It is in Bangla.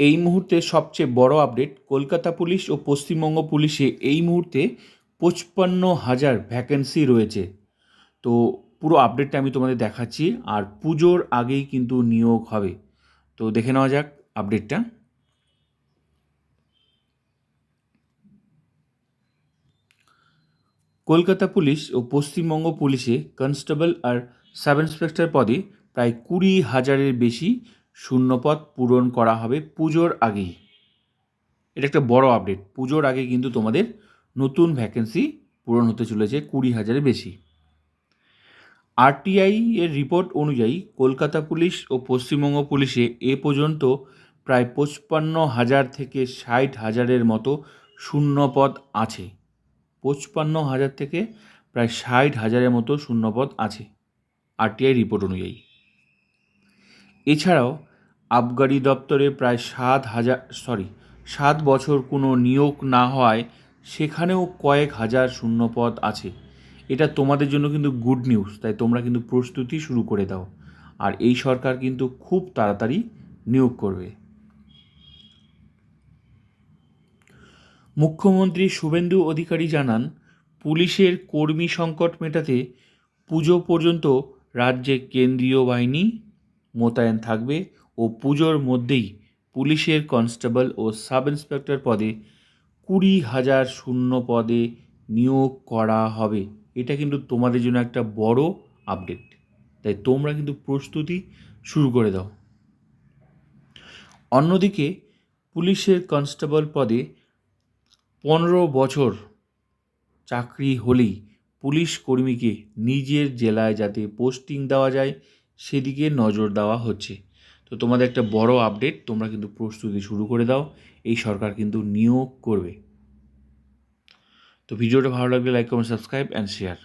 এই মুহূর্তে সবচেয়ে বড় আপডেট, কলকাতা পুলিশ ও পশ্চিমবঙ্গ পুলিশে এই মুহূর্তে 55,000 ভ্যাকেন্সি রয়েছে। তো পুরো আপডেটটা আমি তোমাদের দেখাচ্ছি, আর পুজোর আগেই কিন্তু নিয়োগ হবে। তো দেখে নেওয়া যাক আপডেটটা। কলকাতা পুলিশ ও পশ্চিমবঙ্গ পুলিশে কনস্টেবল আর সাব ইন্সপেক্টর পদে প্রায় 20,000-এর বেশি শূন্যপদ পূরণ করা হবে পুজোর আগেই। এটা একটা বড় আপডেট। পুজোর আগে কিন্তু তোমাদের নতুন ভ্যাকেন্সি পূরণ হতে চলেছে 20,000-এর বেশি। আরটিআই এর রিপোর্ট অনুযায়ী কলকাতা পুলিশ ও পশ্চিমবঙ্গ পুলিশে এ পর্যন্ত প্রায় 55,000 থেকে 60,000-এর মতো শূন্যপদ আছে। 55,000 থেকে প্রায় 60,000-এর মতো শূন্যপদ আছে আরটিআই রিপোর্ট অনুযায়ী। এছাড়াও আবগারি দপ্তরে প্রায় 7 বছর কোনো নিয়োগ না হওয়ায় সেখানেও কয়েক হাজার শূন্যপদ আছে। এটা তোমাদের জন্য কিন্তু গুড নিউজ, তাই তোমরা কিন্তু প্রস্তুতি শুরু করে দাও। আর এই সরকার কিন্তু খুব তাড়াতাড়ি নিয়োগ করবে। মুখ্যমন্ত্রী শুভেন্দু অধিকারী জানান, পুলিশের কর্মী সংকট মেটাতে পুজো পর্যন্ত রাজ্যে কেন্দ্রীয় বাহিনী মোতায়েন থাকবে ও পুজোর মধ্যেই পুলিশের কনস্টেবল ও সাব ইন্সপেক্টর পদে 20,000 শূন্য পদে নিয়োগ করা হবে। এটা কিন্তু তোমাদের জন্য একটা বড় আপডেট, তাই তোমরা কিন্তু প্রস্তুতি শুরু করে দাও। অন্যদিকে পুলিশের কনস্টেবল পদে 15 বছর চাকরি হলেই পুলিশ কর্মীকে নিজের জেলায় যাতে পোস্টিং দেওয়া যায় সেদিকে নজর দেওয়া হচ্ছে। তো তোমাদের একটা বড় আপডেট, তোমরা কিন্তু প্রস্তুতি শুরু করে দাও, এই সরকার কিন্তু নিয়োগ করবে। তো ভিডিওটা ভালো লাগলে like comment subscribe and share.